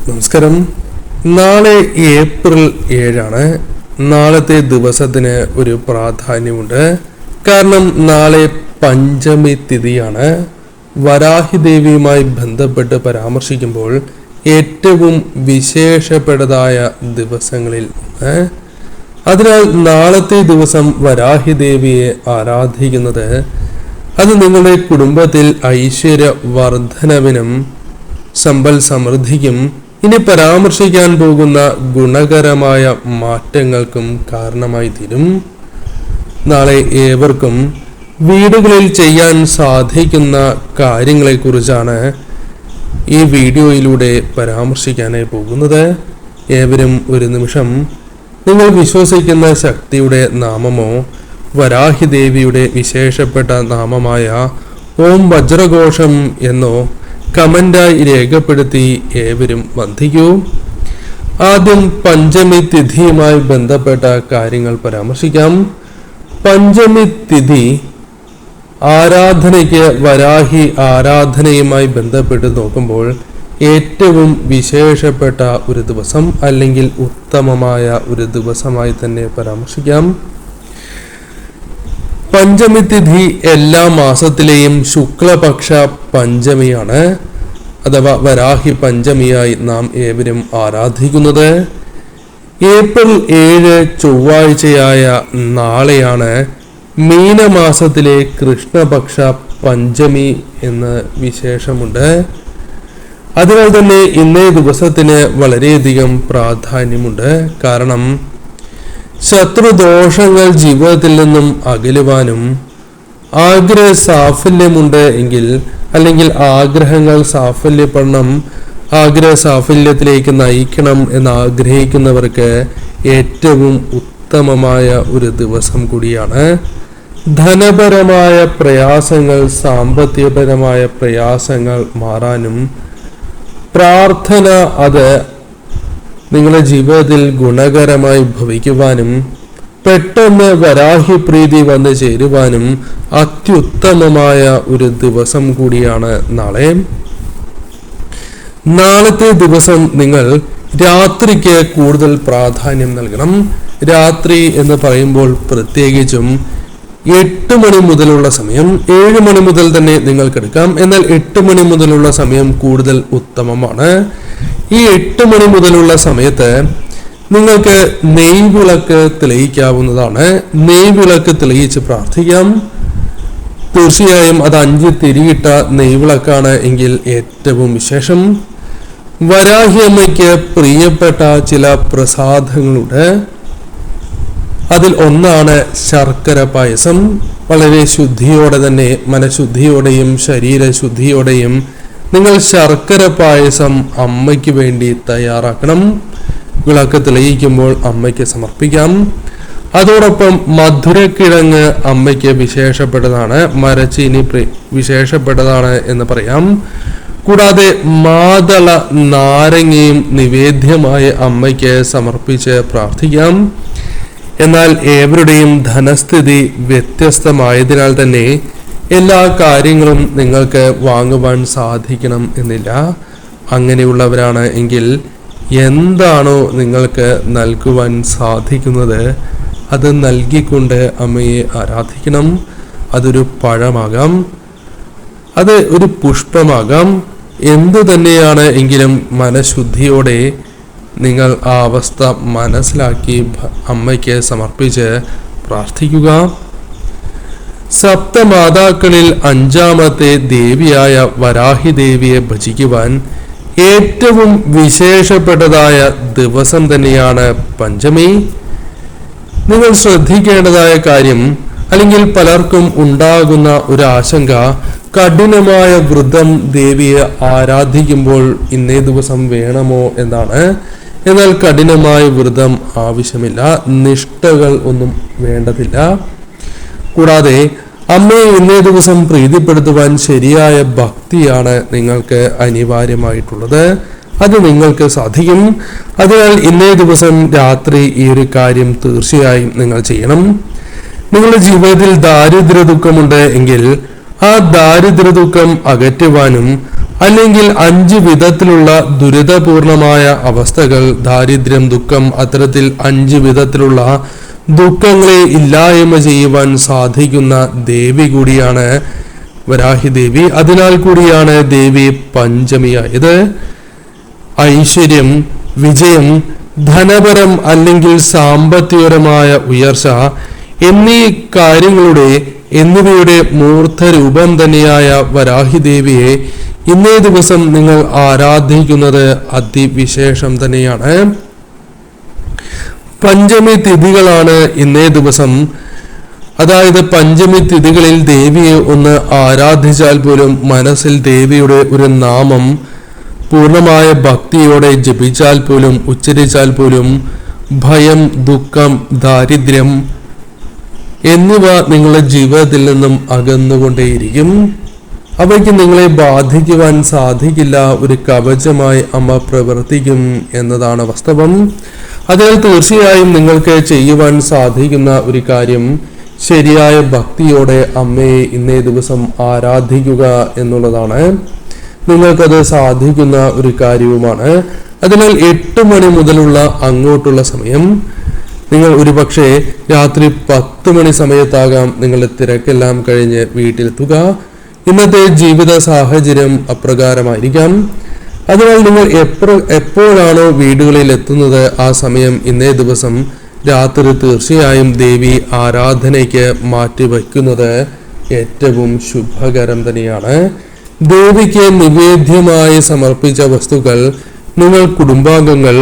നമസ്കാരം. നാളെ ഏപ്രിൽ 7 നാളത്തെ ദിവസത്തിന് ഒരു പ്രാധാന്യമുണ്ട്. കാരണം നാളെ പഞ്ചമി തിഥിയാണ്. വരാഹി ദേവിയുമായി ബന്ധപ്പെട്ട് പരാമർശിക്കുമ്പോൾ ഏറ്റവും വിശേഷപ്പെട്ടതായ ദിവസങ്ങളിൽ ഒന്ന്. അതിനാൽ നാളത്തെ ദിവസം വരാഹി ദേവിയെ ആരാധിക്കുന്നത് അത് നിങ്ങളുടെ കുടുംബത്തിൽ ഐശ്വര്യ വർധനവിനും സമ്പൽ സമൃദ്ധിക്കും ഇനി പരാമർശിക്കാൻ പോകുന്ന ഗുണകരമായ മാറ്റങ്ങൾക്കും കാരണമായി തീരും. നാളെ ഏവർക്കും വീടുകളിൽ ചെയ്യാൻ സാധിക്കുന്ന കാര്യങ്ങളെക്കുറിച്ചാണ് ഈ വീഡിയോയിലൂടെ പരാമർശിക്കാനായി പോകുന്നത്. ഏവരും ഒരു നിമിഷം നിങ്ങൾ വിശ്വസിക്കുന്ന ശക്തിയുടെ നാമമോ വരാഹി ദേവിയുടെ വിശേഷപ്പെട്ട നാമമായ ഓം വജ്രഘോഷം എന്നോ കമന്റായി രേഖപ്പെടുത്തി ഏവരും വന്ദിക്കൂ. ആദ്യം പഞ്ചമി തിഥിയുമായി ബന്ധപ്പെട്ട കാര്യങ്ങൾ പരാമർശിക്കാം. പഞ്ചമി തിഥി ആരാധനയ്ക്ക് വരാഹി ആരാധനയുമായി ബന്ധപ്പെട്ട് നോക്കുമ്പോൾ ഏറ്റവും വിശേഷപ്പെട്ട ഒരു ദിവസം അല്ലെങ്കിൽ ഉത്തമമായ ഒരു ദിവസമായി തന്നെ പരാമർശിക്കാം. പഞ്ചമി തിഥി എല്ലാ മാസത്തിലെയും ശുക്ലപക്ഷ പഞ്ചമിയാണ്, അഥവാ വരാഹി പഞ്ചമിയായി നാം ഏവരും ആരാധിക്കുന്നത്. ഏപ്രിൽ 7 ചൊവ്വാഴ്ചയായ നാളെയാണ് മീനമാസത്തിലെ കൃഷ്ണപക്ഷ പഞ്ചമി എന്ന് വിശേഷമുണ്ട്. അതിനാൽ തന്നെ ഇന്നേ ദിവസത്തിന് വളരെയധികം പ്രാധാന്യമുണ്ട്. കാരണം ശത്രുദോഷങ്ങൾ ജീവിതത്തിൽ നിന്നും അകലുവാനും ആഗ്രഹ സാഫല്യമുണ്ട് എങ്കിൽ അല്ലെങ്കിൽ ആഗ്രഹങ്ങൾ സാഫല്യപ്പെടണം, ആഗ്രഹ സാഫല്യത്തിലേക്ക് നയിക്കണം എന്ന് ആഗ്രഹിക്കുന്നവർക്ക് ഏറ്റവും ഉത്തമമായ ഒരു ദിവസം കൂടിയാണ്. ധനപരമായ പ്രയാസങ്ങൾ, സാമ്പത്തികപരമായ പ്രയാസങ്ങൾ മാറാനും പ്രാർത്ഥന അത് നിങ്ങളുടെ ജീവിതത്തിൽ ഗുണകരമായി ഭവിക്കുവാനും പെട്ടെന്ന് വരാഹി പ്രീതി വന്നു ചേരുവാനും അത്യുത്തമമായ ഒരു ദിവസം കൂടിയാണ് നാളെ. നാളത്തെ ദിവസം നിങ്ങൾ രാത്രിക്ക് കൂടുതൽ പ്രാധാന്യം നൽകണം. രാത്രി എന്ന് പറയുമ്പോൾ പ്രത്യേകിച്ചും 8 മണി മുതലുള്ള സമയം, 7 മണി മുതൽ തന്നെ നിങ്ങൾക്കെടുക്കാം. എന്നാൽ 8 മണി മുതലുള്ള സമയം കൂടുതൽ ഉത്തമമാണ്. ഈ 8 മണി മുതലുള്ള സമയത്ത് നിങ്ങൾക്ക് നെയ്വിളക്ക് തെളിയിക്കാവുന്നതാണ്. നെയ്വിളക്ക് തെളിയിച്ച് പ്രാർത്ഥിക്കാം. തീർച്ചയായും അത് 5 തിരിയിട്ട നെയ്വിളക്കാണ് എങ്കിൽ ഏറ്റവും വിശേഷം. വരാഹി അമ്മയ്ക്ക് പ്രിയപ്പെട്ട ചില പ്രസാദങ്ങളുണ്ട്. അതിൽ ഒന്നാണ് ശർക്കര പായസം. വളരെ ശുദ്ധിയോടെ തന്നെ, മനഃശുദ്ധിയോടെയും ശരീരശുദ്ധിയോടെയും നിങ്ങൾ ശർക്കര പായസം അമ്മയ്ക്ക് വേണ്ടി തയ്യാറാക്കണം. വിളക്ക് തെളിയിക്കുമ്പോൾ അമ്മയ്ക്ക് സമർപ്പിക്കാം. അതോടൊപ്പം മധുരക്കിഴങ്ങ് അമ്മയ്ക്ക് വിശേഷപ്പെട്ടതാണ്, മരച്ചീനി വിശേഷപ്പെട്ടതാണ് എന്ന് പറയാം. കൂടാതെ മാതള നാരങ്ങയും നിവേദ്യമായി അമ്മയ്ക്ക് സമർപ്പിച്ച് പ്രാർത്ഥിക്കാം. എന്നാൽ ഏവരുടെയും ധനസ്ഥിതി വ്യത്യസ്തമായതിനാൽ തന്നെ എല്ലാ കാര്യങ്ങളും നിങ്ങൾക്ക് വാങ്ങുവാൻ സാധിക്കണം എന്നില്ല. അങ്ങനെയുള്ളവരാണ് എങ്കിൽ എന്താണോ നിങ്ങൾക്ക് നൽകുവാൻ സാധിക്കുന്നത് അത് നൽകിക്കൊണ്ട് അമ്മയെ ആരാധിക്കണം. അതൊരു പഴമാകാം, അത് ഒരു പുഷ്പമാകാം, എന്തു തന്നെയാണ് എങ്കിലും മനഃശുദ്ധിയോടെ നിങ്ങൾ ആ അവസ്ഥ മനസ്സിലാക്കി അമ്മയ്ക്ക് സമർപ്പിച്ച് പ്രാർത്ഥിക്കുക. സപ്തമാതാക്കളിൽ 5ാമത്തെ ദേവിയായ വരാഹി ദേവിയെ ഭജിക്കുവാൻ ഏറ്റവും വിശേഷപ്പെട്ടതായ ദിവസം തന്നെയാണ് പഞ്ചമി. നിങ്ങൾ ശ്രദ്ധിക്കേണ്ടതായ കാര്യം, അല്ലെങ്കിൽ പലർക്കും ഉണ്ടാകുന്ന ഒരു ആശങ്ക, കഠിനമായ വ്രതം ദേവിയെ ആരാധിക്കുമ്പോൾ ഇന്നേ ദിവസം വേണമോ എന്നാണ്. എന്നാൽ കഠിനമായ വ്രതം ആവശ്യമില്ല, നിഷ്ഠകൾ ഒന്നും വേണ്ടതില്ല. കൂടാതെ അമ്മയെ ഇന്നേ ദിവസം പ്രീതിപ്പെടുത്തുവാൻ ശരിയായ ഭക്തിയാണ് നിങ്ങൾക്ക് അനിവാര്യമായിട്ടുള്ളത്. അത് നിങ്ങൾക്ക് സാധിക്കും. അതിനാൽ ഇന്നേ ദിവസം രാത്രി ഈ ഒരു കാര്യം തീർച്ചയായും നിങ്ങൾ ചെയ്യണം. നിങ്ങളുടെ ജീവിതത്തിൽ ദാരിദ്ര്യ ദുഃഖമുണ്ട് എങ്കിൽ ആ ദാരിദ്ര്യ ദുഃഖം അകറ്റുവാനും അല്ലെങ്കിൽ 5 വിധത്തിലുള്ള ദുരിതപൂർണമായ അവസ്ഥകൾ, ദാരിദ്ര്യം, ദുഃഖം, അത്തരത്തിൽ 5 വിധത്തിലുള്ള ദുഃഖങ്ങളെ ഇല്ലായ്മ ചെയ്യുവാൻ സാധിക്കുന്ന ദേവി കൂടിയാണ് വരാഹി ദേവി. അതിനാൽ കൂടിയാണ് ദേവി പഞ്ചമിയായത്. ഐശ്വര്യം, വിജയം, ധനപരം അല്ലെങ്കിൽ സാമ്പത്തികപരമായ ഉയർച്ച എന്നിവയുടെ മൂർത്തരൂപം തന്നെയായ വരാഹി ദേവിയെ ഇന്നേ ദിവസം നിങ്ങൾ ആരാധിക്കുന്നത് അതിവിശേഷം തന്നെയാണ്. പഞ്ചമി തിഥികളാണ് ഇന്നേ ദിവസം. അതായത് പഞ്ചമി തിഥികളിൽ ദേവിയെ ഒന്ന് ആരാധിച്ചാൽ പോലും, മനസ്സിൽ ദേവിയുടെ ഒരു നാമം പൂർണ്ണമായ ഭക്തിയോടെ ജപിച്ചാൽ പോലും, ഉച്ചരിച്ചാൽ പോലും ഭയം, ദുഃഖം, ദാരിദ്ര്യം എന്നിവ നിങ്ങളുടെ ജീവിതത്തിൽ നിന്നും അകന്നുകൊണ്ടേയിരിക്കും. അവയ്ക്ക് നിങ്ങളെ ബാധിക്കുവാൻ സാധിക്കില്ല. ഒരു കവചമായി അമ്മ പ്രവർത്തിക്കും എന്നതാണ് വാസ്തവം. അതിനാൽ തീർച്ചയായും നിങ്ങൾക്ക് ചെയ്യുവാൻ സാധിക്കുന്ന ഒരു കാര്യം, ശരിയായ ഭക്തിയോടെ അമ്മയെ ഇന്നേ ദിവസം ആരാധിക്കുക എന്നുള്ളതാണ്. നിങ്ങൾക്കത് സാധിക്കുന്ന ഒരു കാര്യവുമാണ്. അതിനാൽ 8 മണി മുതലുള്ള അങ്ങോട്ടുള്ള സമയം, നിങ്ങൾ ഒരുപക്ഷെ രാത്രി 10 മണി സമയത്താകാം നിങ്ങളുടെ തിരക്കെല്ലാം കഴിഞ്ഞ് വീട്ടിലെത്തുക. ഇന്നത്തെ ജീവിത സാഹചര്യം അപ്രകാരമായിരിക്കാം. അതിനാൽ നിങ്ങൾ എപ്പോഴാണോ വീടുകളിൽ എത്തുന്നത്, ആ സമയം ഇന്നേ ദിവസം രാത്രി തീർച്ചയായും ദേവി ആരാധനയ്ക്ക് മാറ്റിവെക്കുന്നത് ഏറ്റവും ശുഭകരം തന്നെയാണ്. ദേവിക്ക് നിവേദ്യമായി സമർപ്പിച്ച വസ്തുക്കൾ നിങ്ങൾ കുടുംബാംഗങ്ങൾ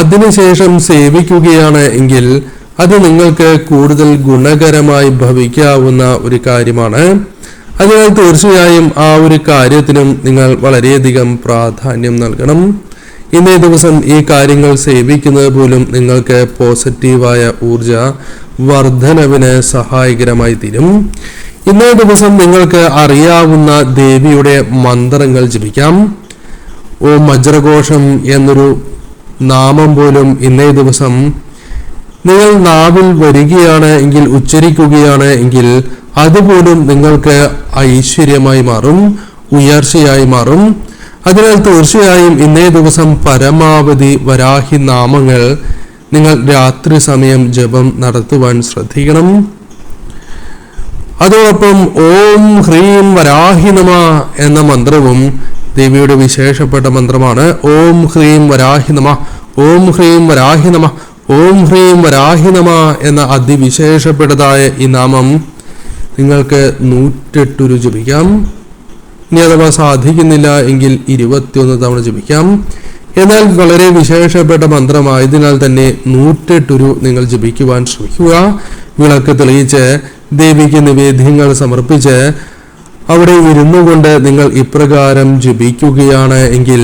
അതിനുശേഷം സേവിക്കുകയാണ് എങ്കിൽ അത് നിങ്ങൾക്ക് കൂടുതൽ ഗുണകരമായി ഭവിക്കാവുന്ന ഒരു കാര്യമാണ്. അതിനാൽ തീർച്ചയായും ആ ഒരു കാര്യത്തിനും നിങ്ങൾ വളരെയധികം പ്രാധാന്യം നൽകണം. ഇന്നേ ദിവസം ഈ കാര്യങ്ങൾ സേവിക്കുന്നത് പോലും നിങ്ങൾക്ക് പോസിറ്റീവായ ഊർജ വർധനവിന് സഹായകരമായി തീരും. ഇന്നേ ദിവസം നിങ്ങൾക്ക് അറിയാവുന്ന ദേവിയുടെ മന്ത്രങ്ങൾ ജപിക്കാം. ഓം വജ്രഘോഷം എന്നൊരു നാമം പോലും ഇന്നേ ദിവസം നിങ്ങൾ നാവിൽ വരികയാണ് എങ്കിൽ, ഉച്ചരിക്കുകയാണ് എങ്കിൽ അതുപോലും നിങ്ങൾക്ക് ഐശ്വര്യമായി മാറും, ഉയർച്ചയായി മാറും. അതിനാൽ തീർച്ചയായും ഇന്നേ ദിവസം പരമാവധി വരാഹി നാമങ്ങൾ നിങ്ങൾ രാത്രി സമയം ജപം നടത്തുവാൻ ശ്രദ്ധിക്കണം. അതോടൊപ്പം ഓം ഹ്രീം വരാഹി നമ എന്ന മന്ത്രവും ദേവിയുടെ വിശേഷപ്പെട്ട മന്ത്രമാണ്. ഓം ഹ്രീം വരാഹി നമ, ഓം ഹ്രീം വരാഹി നമ, ഓം ഹ്രീം വരാഹി നമ എന്ന അതിവിശേഷപ്പെട്ടതായ ഈ നാമം നിങ്ങൾക്ക് 108 ജപിക്കാം. ഇനി അഥവാ സാധിക്കുന്നില്ല എങ്കിൽ 21 തവണ ജപിക്കാം. എന്നാൽ വളരെ വിശേഷപ്പെട്ട മന്ത്രമായതിനാൽ തന്നെ 108 നിങ്ങൾ ജപിക്കുവാൻ ശ്രമിക്കുക. വിളക്ക് തെളിയിച്ച് ദേവിക്ക് നിവേദ്യങ്ങൾ സമർപ്പിച്ച് അവിടെ ഇരുന്നു കൊണ്ട് നിങ്ങൾ ഇപ്രകാരം ജപിക്കുകയാണ് എങ്കിൽ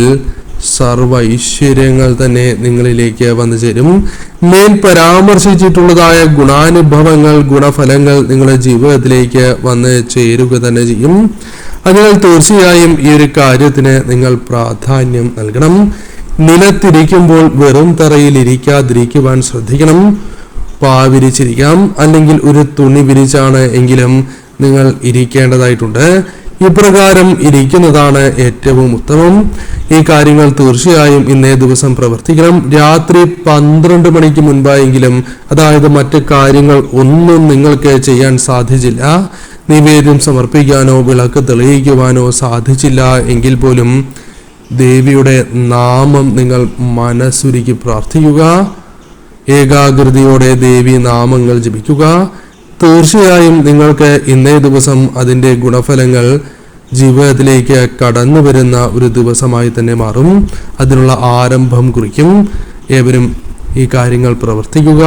സർവ ഐശ്വര്യങ്ങൾ തന്നെ നിങ്ങളിലേക്ക് വന്നു ചേരും. മേൽ പരാമർശിച്ചിട്ടുള്ളതായ ഗുണാനുഭവങ്ങൾ, ഗുണഫലങ്ങൾ നിങ്ങളുടെ ജീവിതത്തിലേക്ക് വന്ന് ചേരുക തന്നെ ചെയ്യും. അതിനാൽ തീർച്ചയായും ഈ ഒരു കാര്യത്തിന് നിങ്ങൾ പ്രാധാന്യം നൽകണം. നിലത്തിരിക്കുമ്പോൾ വെറും തറയിൽ ഇരിക്കാതിരിക്കുവാൻ ശ്രദ്ധിക്കണം. പാവിരിച്ചിരിക്കാം, അല്ലെങ്കിൽ ഒരു തുണി വിരിച്ചാണ് എങ്കിലും നിങ്ങൾ ഇരിക്കേണ്ടതായിട്ടുണ്ട്. ഇപ്രകാരം ഇരിക്കുന്നതാണ് ഏറ്റവും ഉത്തമം. ഈ കാര്യങ്ങൾ തീർച്ചയായും ഇന്നേ ദിവസം പ്രവർത്തിക്കണം. രാത്രി 12 മണിക്ക് മുൻപായെങ്കിലും, അതായത് മറ്റ് കാര്യങ്ങൾ ഒന്നും നിങ്ങൾക്ക് ചെയ്യാൻ സാധിച്ചില്ല, നിവേദ്യം സമർപ്പിക്കാനോ വിളക്ക് തെളിയിക്കുവാനോ സാധിച്ചില്ല എങ്കിൽ പോലും ദേവിയുടെ നാമം നിങ്ങൾ മനസ്സുരുക്കി പ്രാർത്ഥിക്കുക. ഏകാഗ്രതയോടെ ദേവി നാമങ്ങൾ ജപിക്കുക. തീർച്ചയായും നിങ്ങൾക്ക് ഇന്നേ ദിവസം അതിൻ്റെ ഗുണഫലങ്ങൾ ജീവിതത്തിലേക്ക് കടന്നു വരുന്ന ഒരു ദിവസമായി തന്നെ മാറും. അതിനുള്ള ആരംഭം കുറിക്കും. ഏവരും ഈ കാര്യങ്ങൾ പ്രവർത്തിക്കുക.